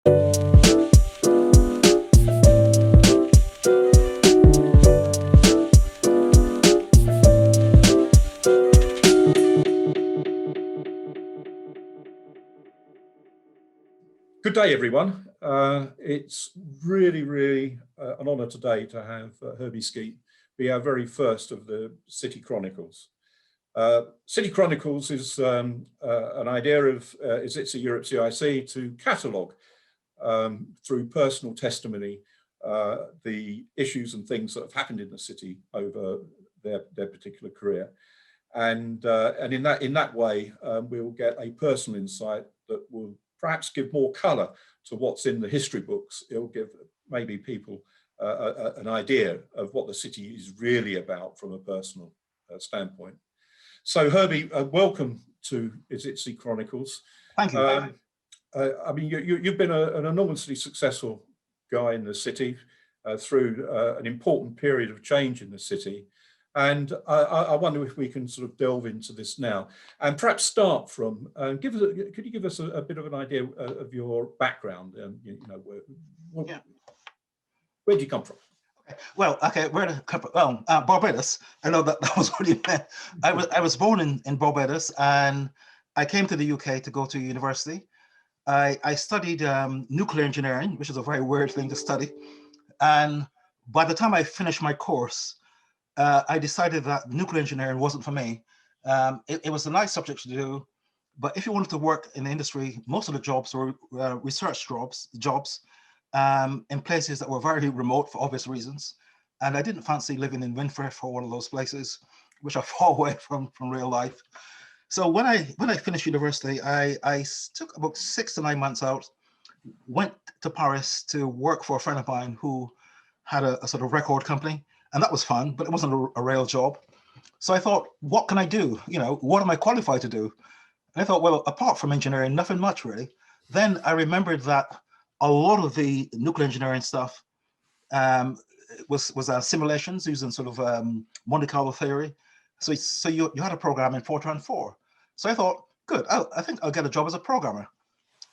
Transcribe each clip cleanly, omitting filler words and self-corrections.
Good day, everyone. It's really an honour today to have Herbie Skeete be our very first of the City Chronicles. City Chronicles is an idea of ISITC Europe CIC to catalogue through personal testimony the issues and things that have happened in the city over their particular career. And in that way, we'll get a personal insight that will perhaps give more colour to what's in the history books. It'll give maybe people an idea of what the city is really about from a personal standpoint. So Herbie, welcome to ISITC Chronicles. Thank you. I mean, you've been an enormously successful guy in the city through an important period of change in the city. And I wonder if we can sort of delve into this now and perhaps start from, could you give us a bit of an idea of your background? Where do you come from? Okay. Well, okay, where to come from? Well, Barbados. I know that was what you meant. I was born in Barbados, and I came to the UK to go to university. I studied nuclear engineering, which is a very weird thing to study. And by the time I finished my course, I decided that nuclear engineering wasn't for me. It was a nice subject to do, but if you wanted to work in the industry, most of the jobs were research jobs in places that were very remote for obvious reasons. And I didn't fancy living in Winfrey or one of those places, which are far away from real life. So when I finished university, I took about 6 to 9 months out, went to Paris to work for a friend of mine who had a sort of record company. And that was fun, but it wasn't a real job. So I thought, what can I do? You know, what am I qualified to do? And I thought, well, apart from engineering, nothing much really. Then I remembered that a lot of the nuclear engineering stuff was simulations using sort of Monte Carlo theory. So you had a program in Fortran 4. So I thought, good, I think I'll get a job as a programmer.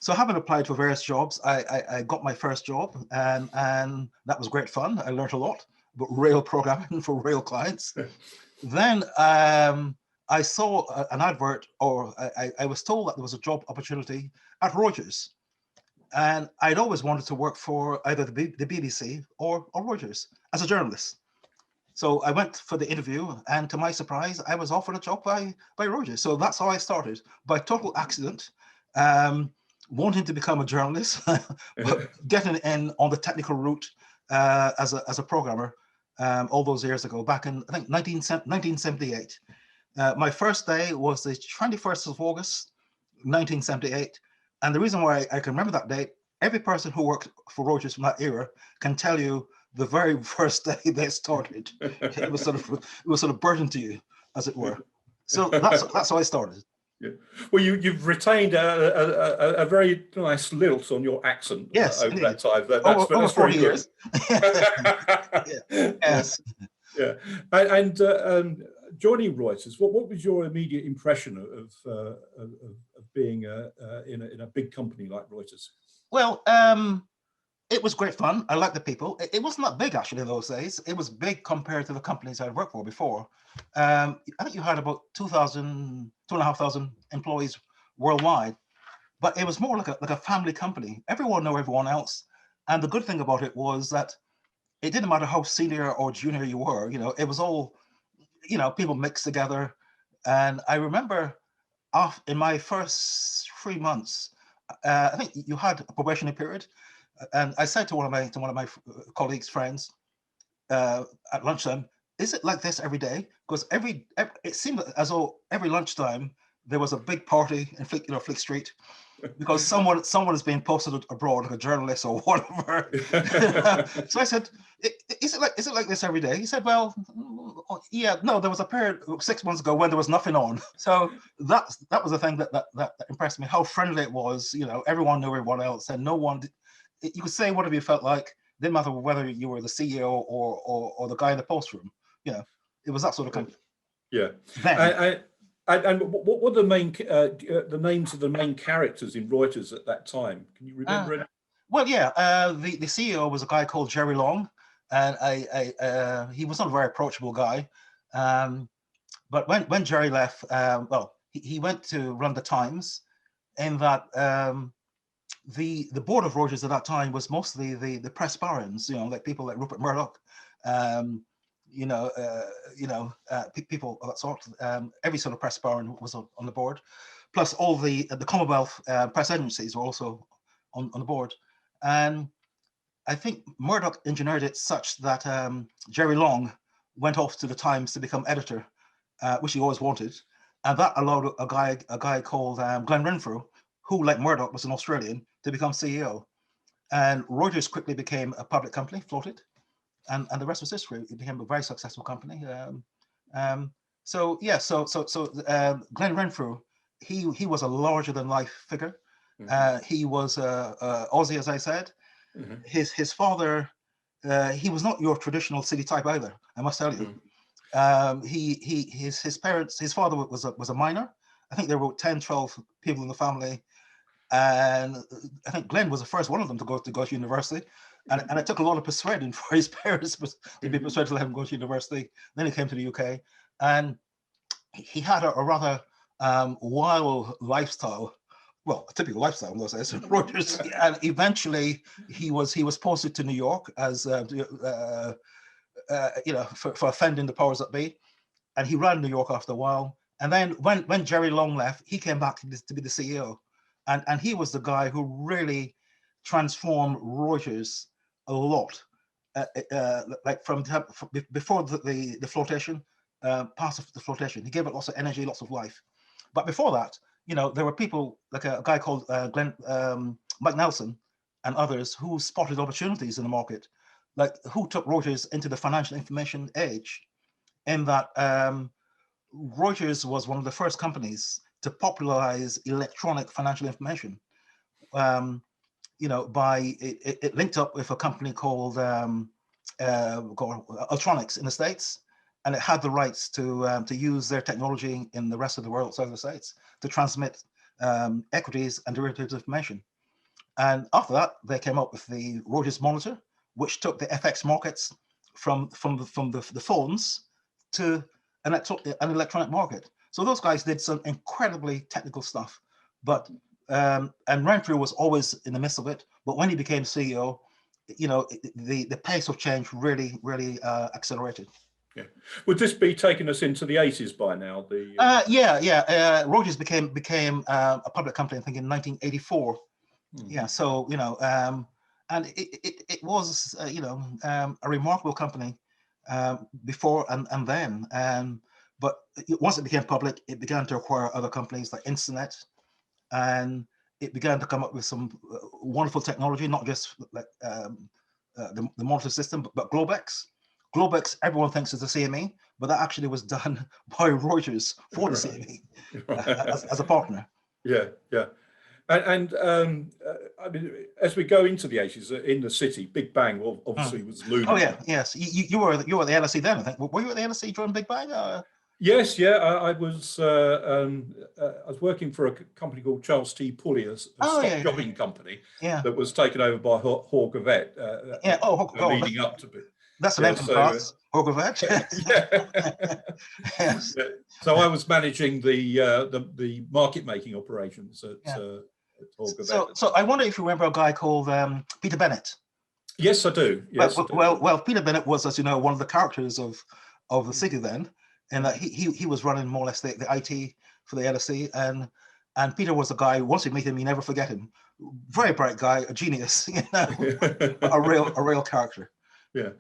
So having applied for various jobs, I got my first job, and that was great fun. I learned a lot about real programming for real clients. Then I saw an advert, or I was told that there was a job opportunity at Reuters. And I'd always wanted to work for either the BBC or Reuters as a journalist. So I went for the interview, and to my surprise, I was offered a job by Reuters. So that's how I started, by total accident, wanting to become a journalist, but getting in on the technical route as a programmer all those years ago, back in, I think, 1978. My first day was the 21st of August, 1978. And the reason why I can remember that date, every person who worked for Reuters from that era can tell you the very first day they started. It was sort of burdened to you, as it were. So that's how I started. Yeah. Well, you've retained a very nice lilt on your accent. Yes, over indeed. that time. Over 40 years. Yeah. Yes. Yeah. And joining Reuters, what was your immediate impression of being in a big company like Reuters? Well, it was great fun. I liked the people. It wasn't that big actually in those days. It was big compared to the companies I'd worked for before. I think you had about 2,500 employees worldwide, but it was more like a family company. Everyone knew everyone else. And the good thing about it was that it didn't matter how senior or junior you were, you know, it was all, you know, people mixed together. And I remember in my first 3 months, I think you had a probationary period. And I said to one of my colleagues, friends, at lunchtime, is it like this every day? Because it seemed as though every lunchtime there was a big party in Flick Street, because someone is being posted abroad, like a journalist or whatever. So I said, is it like this every day? He said, well, yeah, no, there was a period 6 months ago when there was nothing on. So that was the thing that impressed me, how friendly it was. You know, everyone knew everyone else, and no one. You could say whatever you felt like. Didn't matter whether you were the CEO or the guy in the post room. You know, it was that sort of company. Yeah. And what were the names of the main characters in Reuters at that time? Can you remember it? Well, yeah, the CEO was a guy called Jerry Long, and he was not a very approachable guy. But when Jerry left, well, he went to run the Times, in that the board of Reuters at that time was mostly the press barons, like people like Rupert Murdoch, people of that sort. Every sort of press baron was on the board, plus all the Commonwealth press agencies were also on the board. And I think Murdoch engineered it such that Jerry Long went off to the Times to become editor, which he always wanted, and that allowed a guy called Glenn Renfrew, who, like Murdoch, was an Australian, to become CEO. And Reuters quickly became a public company, floated, and the rest was history. It became a very successful company. So Glenn Renfrew, he was a larger than life figure. He was Aussie, as I said. His father, he was not your traditional city type either, I must tell you. His father was a miner. I think there were 10, 12 people in the family, and I think Glenn was the first one of them to go to university. And it took a lot of persuading for his parents to be persuaded to let him go to university. Then he came to the UK, and he had a rather wild lifestyle. Well, a typical lifestyle in those days. Reuters, and eventually he was posted to New York as for offending the powers that be, and he ran New York after a while. And then when Jerry Long left, he came back to be the CEO, and he was the guy who really transformed Reuters a lot. Like from before the flotation, past the flotation, he gave it lots of energy, lots of life. But before that, there were people like a guy called Mike Nelson and others who spotted opportunities in the market, like who took Reuters into the financial information age, in that Reuters was one of the first companies to popularize electronic financial information. It linked up with a company called Ultronics in the States, and it had the rights to use their technology in the rest of the world outside of the States to transmit equities and derivatives information. And after that, they came up with the Reuters Monitor, which took the FX markets from the phones to an electronic market. So those guys did some incredibly technical stuff, but and Renfrew was always in the midst of it. But when he became CEO, the pace of change really accelerated. Yeah. Would this be taking us into the 80s by now? Reuters became a public company, I think, in 1984. Yeah, so and it was a remarkable company before and then. But once it became public, it began to acquire other companies like Instinet, and it began to come up with some wonderful technology, not just like the monitor system, but Globex. Globex, everyone thinks is the CME, but that actually was done by Reuters for the CME as a partner. Yeah. And I mean, as we go into the 80s in the city, Big Bang obviously was looming. Oh yeah, yes. You were at the LSE then, I think. Were you at the LSE during Big Bang? Yes, yeah. I was working for a company called Charles T. Pulley, a stock jobbing company that was taken over by Horgavet. Leading up to it. That's an empty class, Horgavet. Yes. So I was managing the market making operations at Horgavet. So I wonder if you remember a guy called Peter Bennett. Yes, I do. Yes. Well, Peter Bennett was, as you know, one of the characters of the city then, and that he was running more or less the IT for the LSE, and Peter was a guy. Once you meet him, you never forget him. Very bright guy, a genius, a real character. Yeah.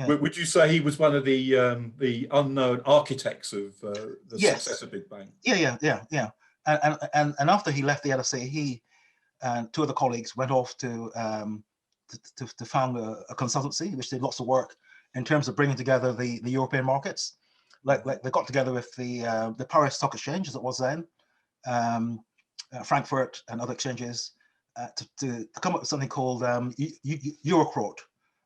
Would you say he was one of the unknown architects of the success of Big Bang? Yeah. And after he left the LSE, he and two other colleagues went off to found a consultancy which did lots of work in terms of bringing together the European markets. Like they got together with the Paris Stock Exchange, as it was then, Frankfurt and other exchanges, to come up with something called Eurocrot.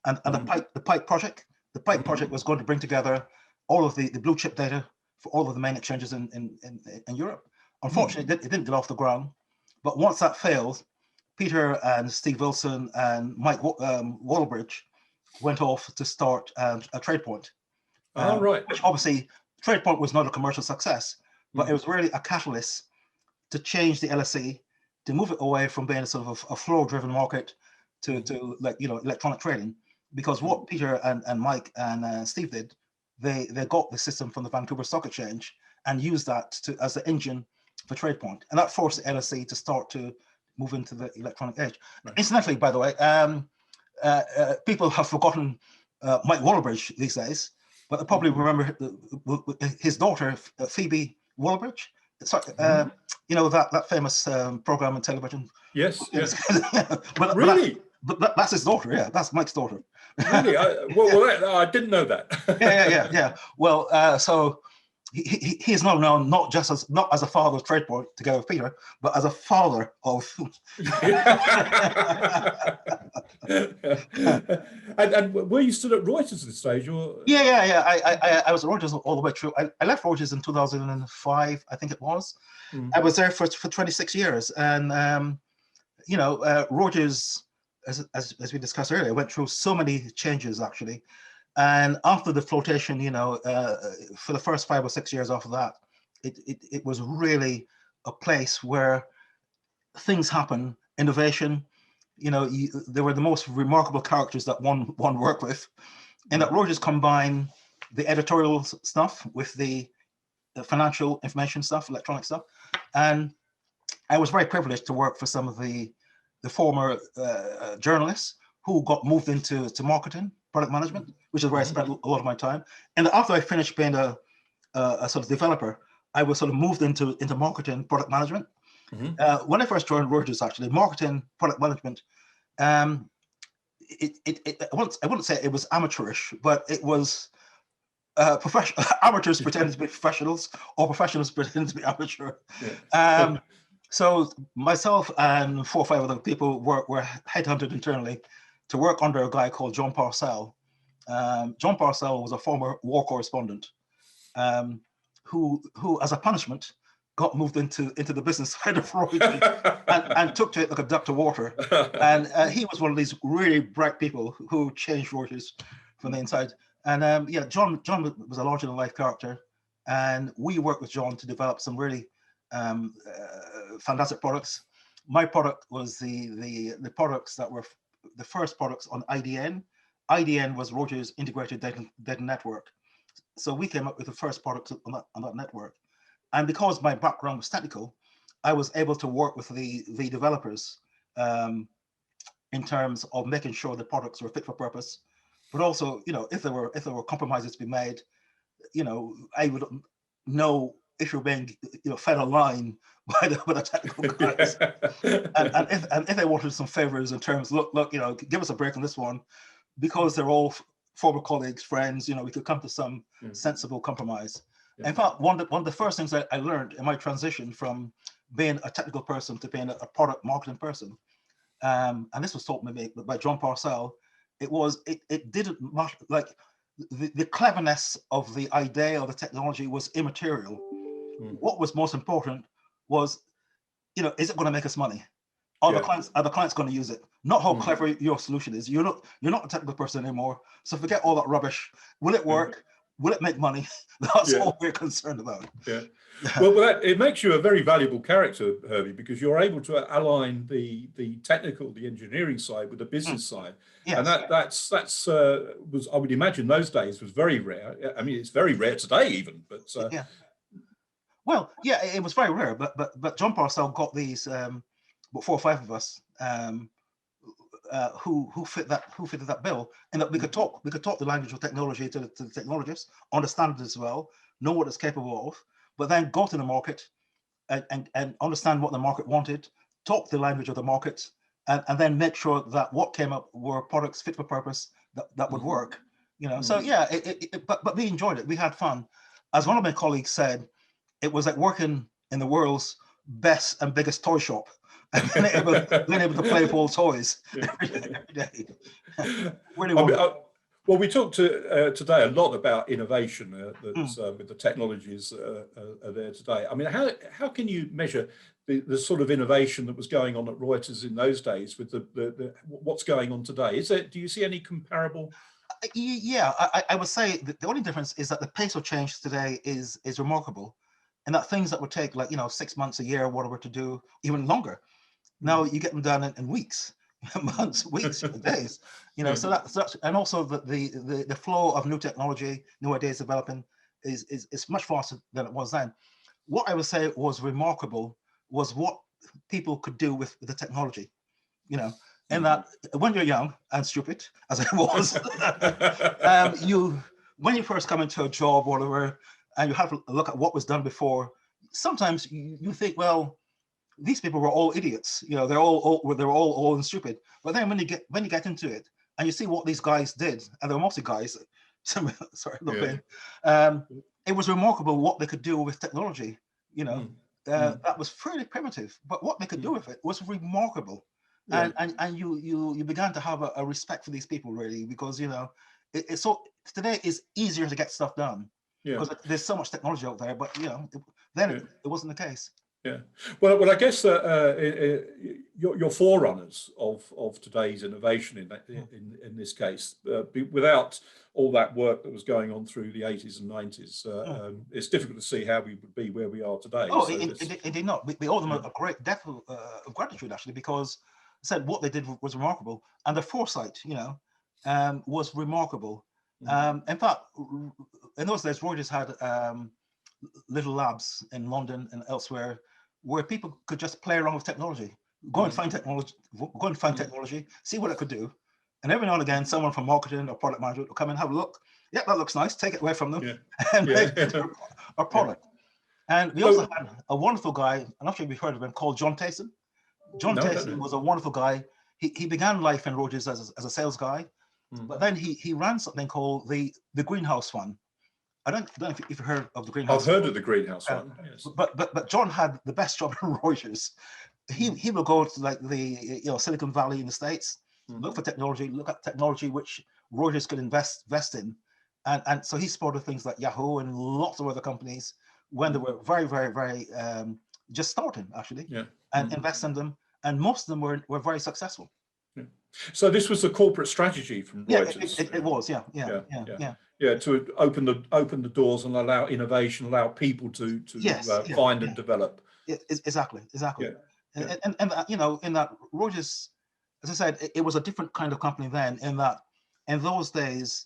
And the Pipe project. The Pipe project was going to bring together all of the blue chip data for all of the main exchanges in Europe. Unfortunately, it didn't get off the ground. But once that failed, Peter and Steve Wilson and Mike Walbridge went off to start a trade point. Right. Which obviously, trade point was not a commercial success, but it was really a catalyst to change the LSE, to move it away from being a sort of a flow-driven market to like, you know, electronic trading. Because what Peter and Mike and Steve did, they got the system from the Vancouver Stock Exchange and used that as the engine for trade point, and that forced the LSE to start to move into the electronic age. Right. Incidentally, by the way, people have forgotten Mike Walbridge these days, but they probably remember his daughter, Phoebe Walbridge. Sorry, you know, that famous program on television. Yes. Yes. But really? But that's his daughter. Yeah, that's Mike's daughter. Really? I didn't know that. yeah. Well, so he is now known not as a father of trade point together with Peter, but as a father of. and were you still at Reuters at this stage, or? Yeah. I was at Reuters all the way through. I left Reuters in 2005, I think it was. I was there for 26 years, and you know, Reuters, as we discussed earlier, went through so many changes actually. And after the flotation, you know, for the first 5 or 6 years after that, it was really a place where things happen, innovation. You know, there were the most remarkable characters that one worked with, and that Reuters combined the editorial stuff with the financial information stuff, electronic stuff. And I was very privileged to work for some of the former journalists who got moved into marketing, product management, which is where I spent a lot of my time. And after I finished being a sort of developer, I was sort of moved into marketing, product management. When I first joined Reuters, actually, marketing, product management, I wouldn't say it was amateurish, but it was professional. Amateurs pretending to be professionals, or professionals pretending to be amateur. Yeah. So myself and 4 or 5 other people were headhunted internally to work under a guy called John Parcell. John Parcell was a former war correspondent who, as a punishment, got moved into the business side of Reuters and took to it like a duck to water. And he was one of these really bright people who changed Reuters from the inside. And yeah, John was a larger than life character, and we worked with John to develop some really fantastic products. My product was the products that were the first products on IDN. IDN was Reuters Integrated Data Network. So we came up with the first products on that network. And because my background was technical, I was able to work with the developers in terms of making sure the products were fit for purpose. But also, you know, if there were compromises to be made, you know, I would know if you're being, you know, fed a line by the technical guys. and if they wanted some favors in terms, look, you know, give us a break on this one, because they're all former colleagues, friends, you know, we could come to some sensible compromise. Yeah. In fact, one of the first things I learned in my transition from being a technical person to being a product marketing person, and this was taught me by John Parcell, it didn't matter, like the cleverness of the idea or the technology was immaterial. What was most important was, you know, is it going to make us money? Are the clients going to use it? Not how clever your solution is. You're not a technical person anymore. So forget all that rubbish. Will it work? Will it make money? That's all we're concerned about. Yeah. Well, it makes you a very valuable character, Herbie, because you're able to align the technical, the engineering side with the business side. Yes. And that's was, I would imagine, those days was very rare. I mean, it's very rare today even, but yeah. Well, yeah, it was very rare, but John Parcell got these 4 or 5 of us who fitted that bill, and that we could talk the language of technology to the technologists, understand it as well, know what it's capable of, but then go to the market and understand what the market wanted, talk the language of the market, and then make sure that what came up were products fit for purpose that would work. You know, so yeah, but we enjoyed it. We had fun. As one of my colleagues said, it was like working in the world's best and biggest toy shop. And being able to play with all toys every day. Really wonderful. Well, we talked today a lot about innovation that's with the technologies are there today. I mean, how can you measure the sort of innovation that was going on at Reuters in those days with the what's going on today? Is there, do you see any comparable? Yeah, I would say the only difference is that the pace of change today is remarkable, and that things that would take, like, 6 months, a year, whatever to do, even longer, now you get them done in weeks, months, weeks, days. Yeah. So that's, and also the flow of new technology, new ideas developing is much faster than it was then. What I would say was remarkable was what people could do with the technology, and that when you're young and stupid, as I was, when you first come into a job or whatever, and you have to look at what was done before, sometimes you think, well, these people were all idiots, they're all old and stupid. But then when you get into it and you see what these guys did, and they're mostly guys, sorry, it was remarkable what they could do with technology. That was fairly primitive, but what they could do with it was remarkable. And you began to have a respect for these people, really, because it's so today is easier to get stuff done because there's so much technology out there. But then it wasn't the case. Yeah, well, I guess that you're forerunners of today's innovation in this case. Without all that work that was going on through the 80s and 90s, it's difficult to see how we would be where we are today. Oh, so it did not. We owe them a great debt of gratitude, actually, because I said what they did was remarkable, and the foresight, was remarkable. In fact, in those days, Reuters had little labs in London and elsewhere where people could just play around with technology, go and find technology, see what it could do. And every now and again, someone from marketing or product management will come and have a look. Yeah, that looks nice. Take it away from them and make it our product. And we also had a wonderful guy, I'm not sure if you've heard of him, called John Tayson. John Tayson was a wonderful guy. He began life in Reuters as a sales guy, but then he ran something called the Greenhouse Fund. I don't know if you've heard of the Greenhouse. I've heard of the Greenhouse Fund. Yes. But John had the best job in Reuters. He will go to like the Silicon Valley in the States, look for technology, look at technology which Reuters could invest in, and so he spotted things like Yahoo and lots of other companies when they were very, very, very just starting, actually, and invest in them, and most of them were very successful. So this was the corporate strategy from Reuters. It was, to open the doors and allow innovation, allow people to find and develop. Exactly. And in that Reuters, as I said, it was a different kind of company then. In that, in those days,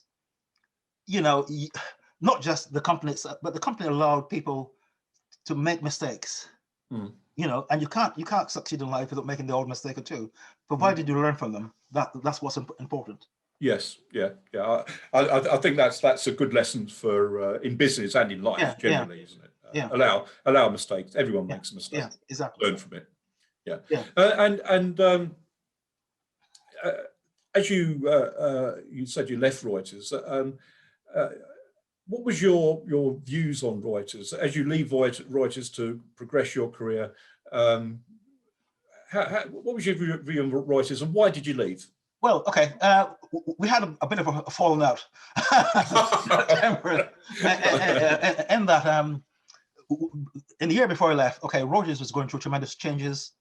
not just the company itself, but the company allowed people to make mistakes. And you can't succeed in life without making the odd mistake or two, provided you learn from them. That's what's important. Yes, I think that's a good lesson for in business and in life generally, isn't it? Allow mistakes. Everyone makes a mistake. Yeah, exactly. Learn from it. And as you said, you left Reuters. What was your views on Reuters as you leave Reuters to progress your career? What was your view on Reuters, and why did you leave? Well, okay, we had a bit of a falling out. In that, in the year before I left, Reuters was going through tremendous changes,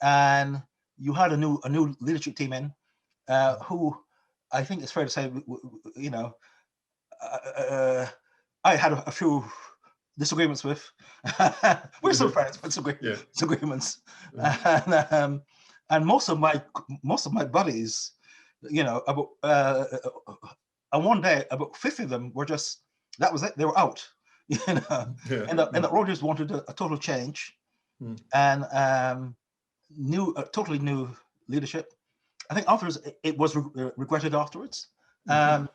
and you had a new leadership team in, who I think it's fair to say, I had a few disagreements with. We're still friends, but disagreements. And most of my buddies, about and one day about 50 of them were just, that was it, they were out. And that Reuters wanted a total change and totally new leadership. I think afterwards it was regretted afterwards. And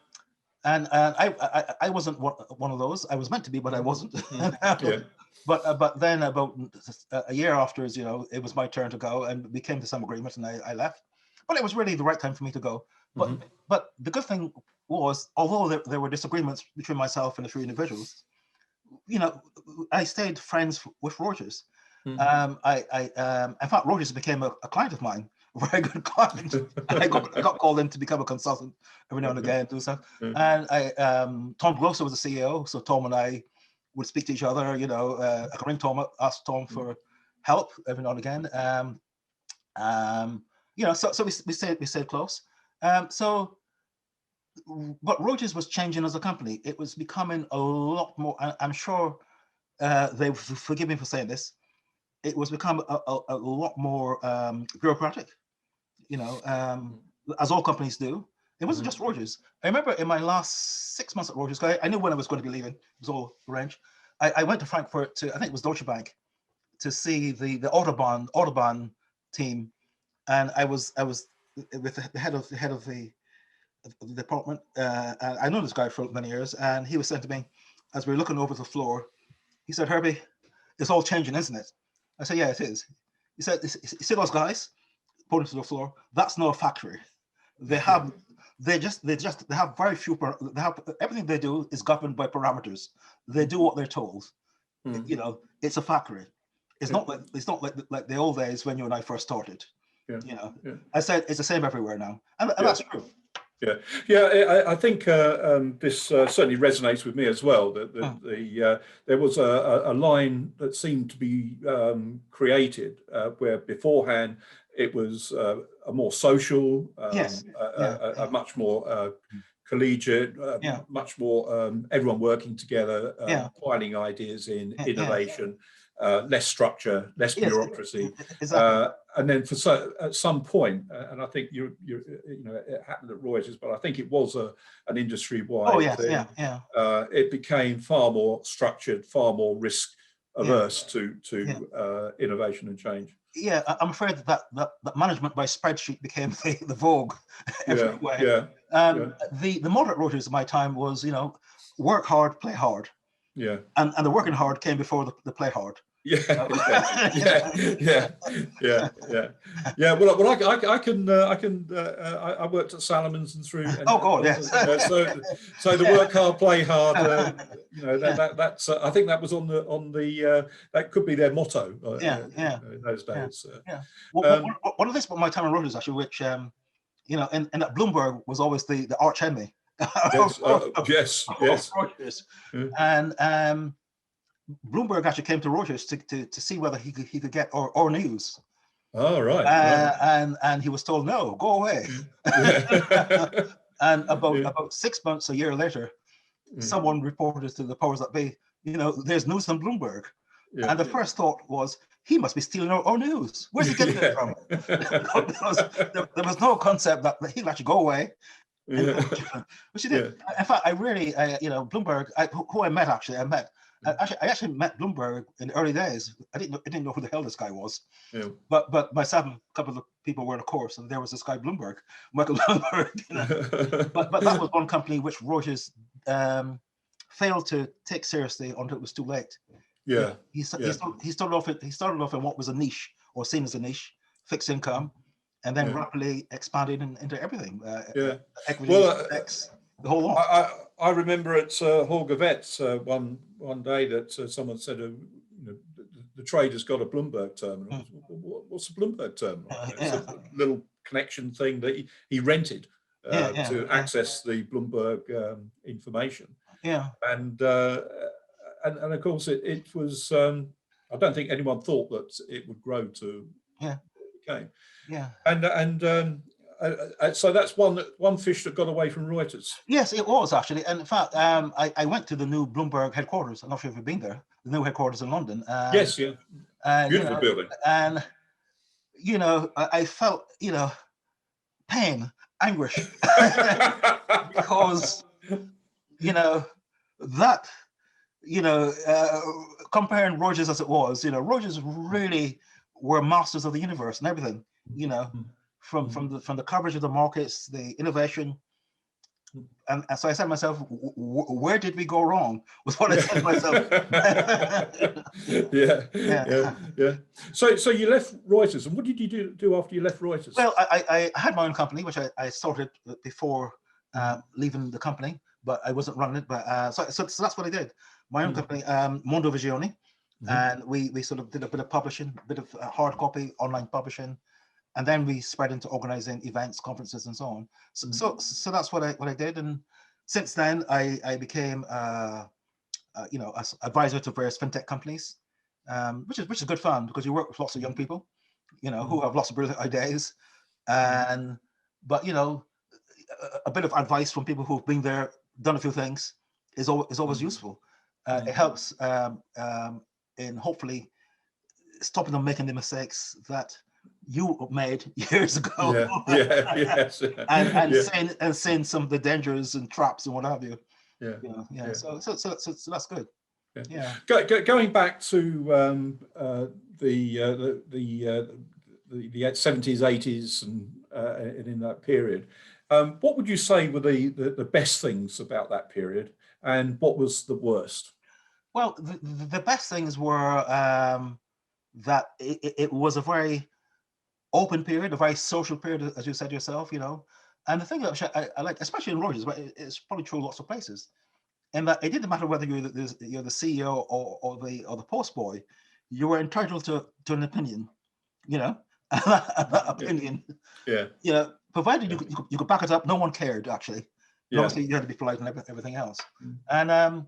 I wasn't one of those. I was meant to be, but I wasn't. But then about a year afterwards, it was my turn to go, and we came to some agreement, and I left. But it was really the right time for me to go. But the good thing was, although there were disagreements between myself and a few individuals, I stayed friends with Reuters. In fact, Reuters became a client of mine, a very good client. And I got called in to become a consultant every now and again and do stuff. And Tom Grosser was the CEO, so Tom and I would speak to each other. I could ring Tom, ask Tom for help every now and again. So we stayed close. So, but Reuters was changing as a company. It was becoming a lot more. I'm sure they forgive me for saying this. It was becoming a lot more bureaucratic. As all companies do. It wasn't just Reuters. I remember in my last 6 months at Reuters, I knew when I was going to be leaving. It was all arranged. I went to Frankfurt to, I think it was Deutsche Bank, to see the Autobahn team, and I was with the head of the department. I know this guy for many years, and he was saying to me, as we were looking over the floor, he said, "Herbie, it's all changing, isn't it?" I said, "Yeah, it is." He said, "You see those guys pointing to the floor? That's not a factory. They have they have very few. They have everything they do is governed by parameters. They do what they're told. It's a factory. It's not like the old days when you and I first started. I said it's the same everywhere now, and that's true." I think this certainly resonates with me as well. That there was a line that seemed to be created where beforehand it was a more social, a much more collegiate, much more everyone working together, piling ideas in, innovation. Less structure, less bureaucracy, exactly. and then at some point, and I think it happened at Reuters, but I think it was an industry-wide thing. It became far more structured, far more risk averse to innovation and change. Yeah, I'm afraid that management by spreadsheet became the vogue everywhere. The motto at Reuters at my time was, work hard, play hard. Yeah, and the working hard came before the play hard. Yeah. Well, I worked at Salomons and through. Oh God, yes. So the work hard, play hard. That's. I think that was on the. That could be their motto. In those days. One of this about my time in Reuters actually, which and that Bloomberg was always the arch enemy. Yes. Reuters. And Bloomberg actually came to Reuters to see whether he could get our news. Oh, right. And he was told, no, go away. And about 6 months, a year later, someone reported to the powers that be, there's news on Bloomberg. And the first thought was, he must be stealing our news. Where's he getting it from? There was no concept that he'll actually go away. Which he did. In fact, I really, Bloomberg, who I met. I actually met Bloomberg in the early days. I didn't know who the hell this guy was. But myself and a couple of people were in a course, and there was this guy Michael Bloomberg. But that was one company which Reuters failed to take seriously until it was too late. He started off in what was a niche, or seen as a niche, fixed income. And then rapidly expanded into everything. Equity, the whole lot. I remember at Holger Vet's one day that someone said, the trader's got a Bloomberg terminal. What's a Bloomberg terminal? It's a little connection thing that he rented to access the Bloomberg information. And of course it was. I don't think anyone thought that it would grow to. It became. So that's one fish that got away from Reuters. Yes, it was actually. And in fact, I went to the new Bloomberg headquarters. I'm not sure if you've been there. The new headquarters in London. Yes, beautiful building. And I felt pain, anguish, because that comparing Reuters as it was, Reuters really were masters of the universe and everything. From the coverage of the markets, the innovation, and so I said to myself, where did we go wrong? Was what I said to myself. So you left Reuters, and what did you do after you left Reuters? Well, I had my own company, which I started before leaving the company, but I wasn't running it. But so that's what I did. My own company, Mondo Visione, and we sort of did a bit of publishing, a bit of hard copy, online publishing. And then we spread into organizing events, conferences, and so on. So that's what I did. And since then, I became, advisor to various fintech companies, which is good fun because you work with lots of young people, who have lots of brilliant ideas, but a bit of advice from people who've been there, done a few things, is always useful. It helps in hopefully stopping them making the mistakes that you made years ago. Yes. and seeing some of the dangers and traps and what have you. So that's good. Going back to the 70s, 80s, and in that period, what would you say were the best things about that period, and what was the worst? Well, the best things were that it was a very open period, a very social period, as you said yourself, And the thing that I like, especially in Rogers, but it's probably true lots of places, and that it didn't matter whether you're the CEO or the post boy, you were entitled to an opinion, and that opinion, provided you could back it up, no one cared actually. And obviously, you had to be polite and everything else. And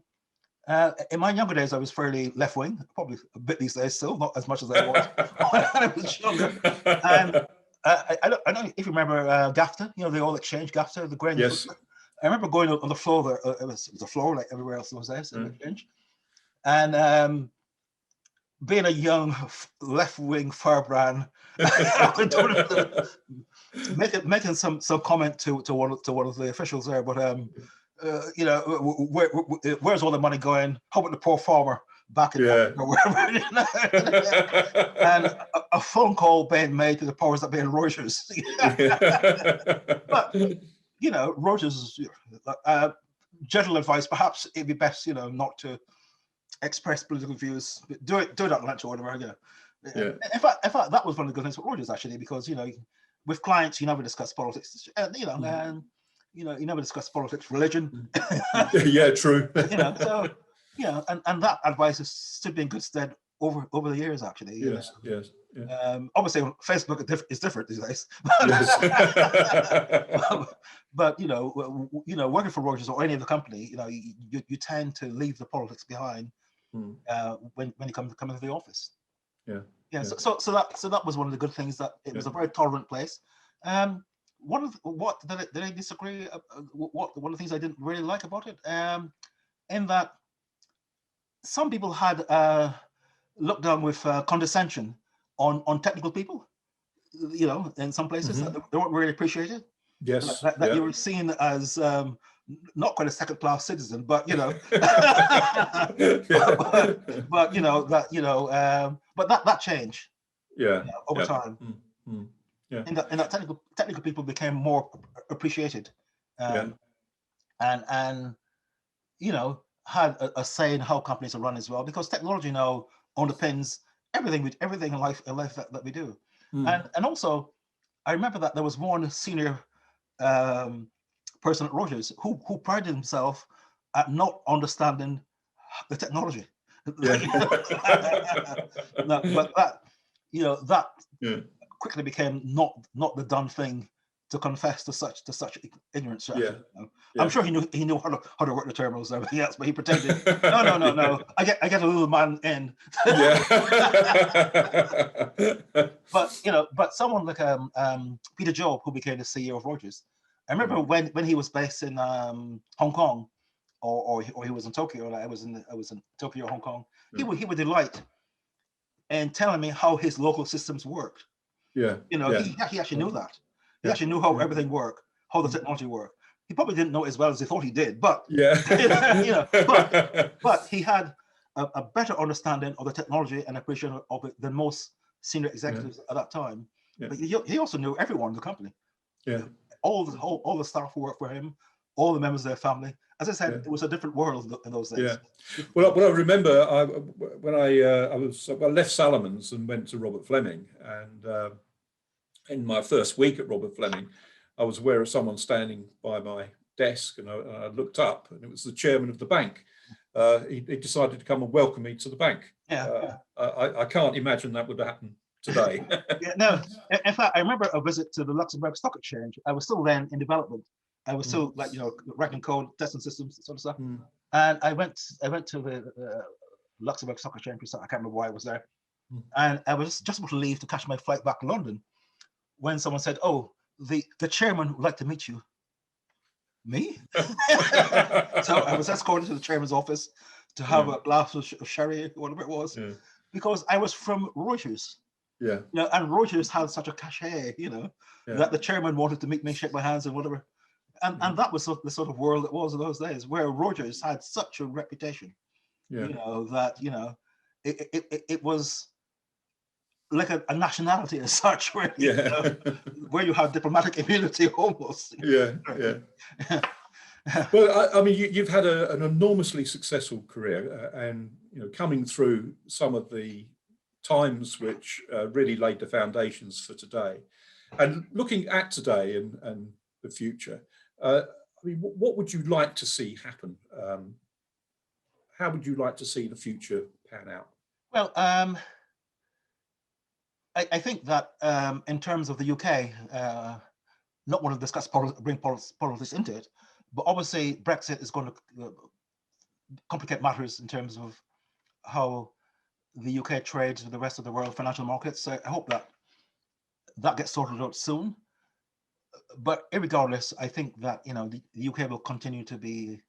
in my younger days, I was fairly left wing, probably a bit these days still, not as much as I was when I was younger. And I don't know if you remember GAFTA, the All Exchange GAFTA, the Grange. Yes. I remember going on the floor there. It was a floor like everywhere else those days in the Exchange, and being a young left-wing firebrand, making some comment to one of the officials there, but where's all the money going? How about the poor farmer back in Africa, or wherever? And a phone call being made to the powers that be in Reuters. But Rogers, gentle advice. Perhaps it'd be best, not to express political views. Do it at lunch or whatever. In fact, that was one of the good things with Rogers actually, because with clients you never discuss politics. And you never discuss politics, religion. Yeah, true. So and that advice has stood me in good stead over the years actually. Yes. Obviously, Facebook is different these days. But working for Rogers or any other company, you tend to leave the politics behind when you come into the office. So that was one of the good things, that it was a very tolerant place. What did I disagree? One of the things I didn't really like about it, in that some people had looked down with condescension on technical people, in some places that they weren't really appreciated. Yes. That you were seen as not quite a second-class citizen, but but that changed. Over time. And that technical people became more appreciated, and had a say in how companies are run as well, because technology now underpins everything in life that we do. And also, I remember that there was one senior person at Rogers who prided himself at not understanding the technology. But that quickly became not the done thing to confess to such ignorance. I'm sure he knew how to work the terminals and everything else, but he pretended. No. I get a little man in. But someone like Peter Job, who became the CEO of Rogers, I remember when he was based in Hong Kong, or he was in Tokyo. I was in Tokyo or Hong Kong. He would delight in telling me how his local systems worked. He actually knew that. He actually knew how everything worked, how the technology worked. He probably didn't know it as well as he thought he did, but but he had a better understanding of the technology and appreciation of it than most senior executives at that time. But he also knew everyone in the company. All the staff who worked for him, all the members of their family. As I said, it was a different world in those days. Well, I remember when I left Salomons and went to Robert Fleming, and in my first week at Robert Fleming, I was aware of someone standing by my desk, and I looked up, and it was the chairman of the bank. He decided to come and welcome me to the bank. I can't imagine that would happen today. No, in fact, I remember a visit to the Luxembourg Stock Exchange. I was still then in development. I was still writing code, testing systems, sort of stuff. And I went to Luxembourg Stock Exchange. I can't remember why I was there. Mm. And I was just about to leave to catch my flight back to London when someone said, "Oh, the chairman would like to meet you." Me? So I was escorted to the chairman's office to have a glass of sherry, whatever it was, because I was from Reuters. Yeah. You know, and Reuters had such a cachet, you know, that the chairman wanted to meet me, shake my hands, and whatever. And that was the sort of world it was in those days, where Reuters had such a reputation. You know, that, you know, it was like a nationality as such, where, you know, where you have diplomatic immunity almost. Well, I mean, you've had an enormously successful career, and you know, coming through some of the times which really laid the foundations for today, and looking at today and the future. I mean, what would you like to see happen? How would you like to see the future pan out? Well, I think that in terms of the UK, not want to discuss bring politics into it, but obviously Brexit is going to complicate matters in terms of how the UK trades with the rest of the world financial markets. So I hope that that gets sorted out soon. But irregardless, I think that, you know, the UK will continue to be,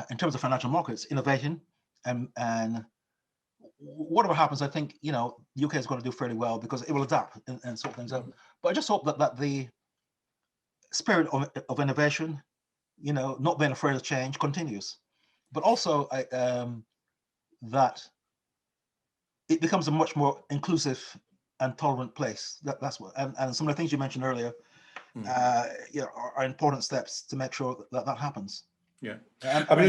in terms of financial markets, innovation, and whatever happens, I think, you know, the UK is going to do fairly well because it will adapt and sort things out. But I just hope that the spirit of innovation, you know, not being afraid of change, continues. But also that it becomes a much more inclusive and tolerant place. That's what, and some of the things you mentioned earlier, you know, are important steps to make sure that happens. Yeah, I mean,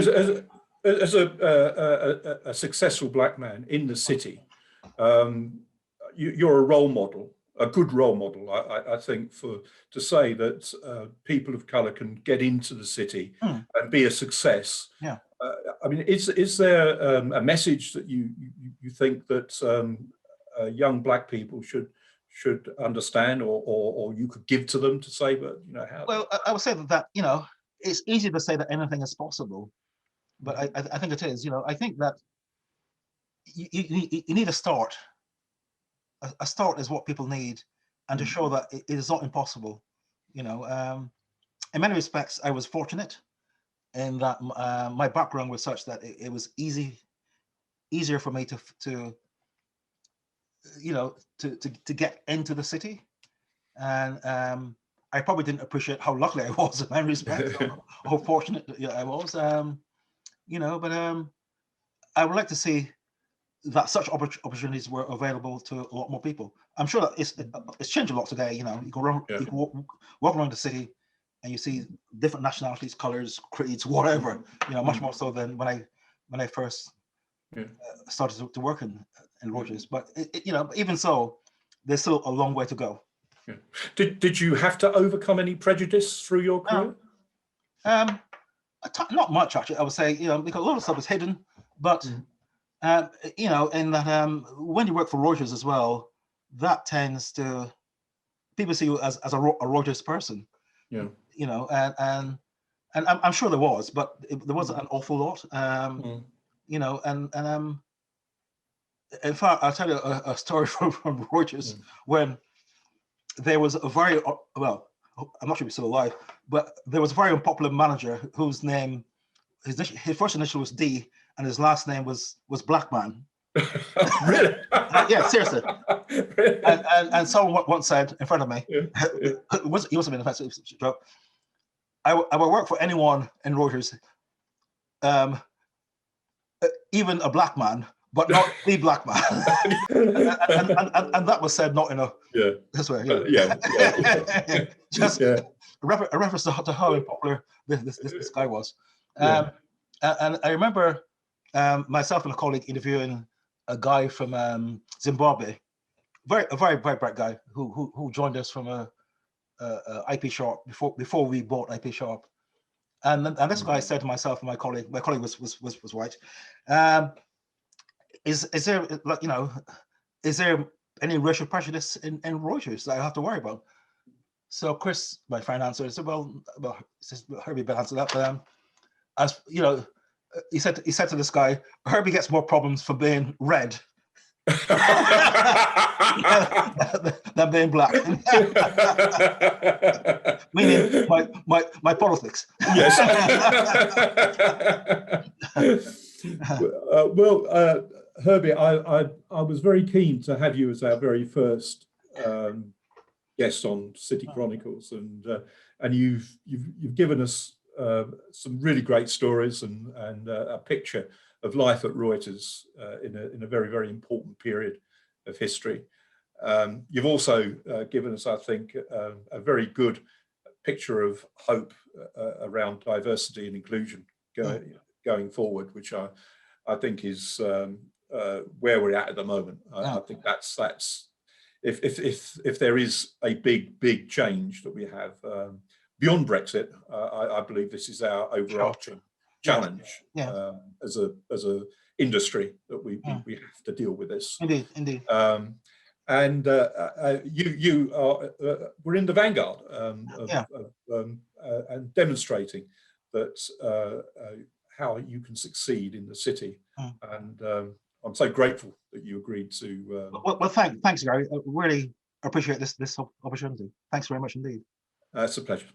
as a successful black man in the city, you're a role model, a good role model, I think, to say that people of color can get into the city and be a success. Yeah. I mean, is there a message that you think that young black people should understand, or you could give to them to say, but you know how? Well, I would say that, you know, it's easy to say that anything is possible, but I think it is. You know, I think that you need a start. A start is what people need, and to show that it is not impossible. You know, in many respects, I was fortunate in that my background was such that it was easier for me to you know, to get into the city, and I probably didn't appreciate how lucky I was in many respects, how fortunate I was. You know, but I would like to see that such opportunities were available to a lot more people. I'm sure that it's changed a lot today. You know, you can walk around the city and you see different nationalities, colors, creeds, whatever. You know, much more so than when I first started to work in Reuters. But you know, even so, there's still a long way to go. Yeah. Did you have to overcome any prejudice through your career? Not much, actually. I would say, you know, because a lot of stuff is hidden, but you know, and that when you work for Reuters as well, that tends to, people see you as a Reuters person. Yeah. You know, and I'm sure there was, but there wasn't an awful lot. You know, and in fact, I'll tell you a story from Reuters when there was a very well, I'm not sure if he's still alive, but there was a very unpopular manager whose name, his first initial was D, and his last name was Black Man. Really? Yeah, seriously. And someone once said in front of me, he wasn't being offensive joke. I will work for anyone in Reuters, even a black man, but not the black man. and that was said not in a this way. Just a reference to how unpopular this guy was. And I remember myself and a colleague interviewing a guy from Zimbabwe, a very bright guy who joined us from a IP Sharp before we bought IP Sharp. And this guy said to myself and my colleague was white, is there, like, you know, is there any racial prejudice in Reuters that I have to worry about? So Chris, my friend, answered, said, well, Herbie better answer that. But as you know, he said to this guy, Herbie gets more problems for being red than being black. Meaning my politics. Yes. Herbie, I was very keen to have you as our very first guest on City Chronicles, and you've given us some really great stories and a picture of life at Reuters in a very, very important period of history. You've also given us, I think, a very good picture of hope around diversity and inclusion going forward, which I think is where we're at the moment. I think that's if there is a big change that we have beyond Brexit, I believe this is our overarching challenge as a industry that we have to deal with this. Indeed. And you are we're in the vanguard and demonstrating that how you can succeed in the city. And I'm so grateful that you agreed to. Well, thanks, Gary. I really appreciate this opportunity. Thanks very much indeed. It's a pleasure.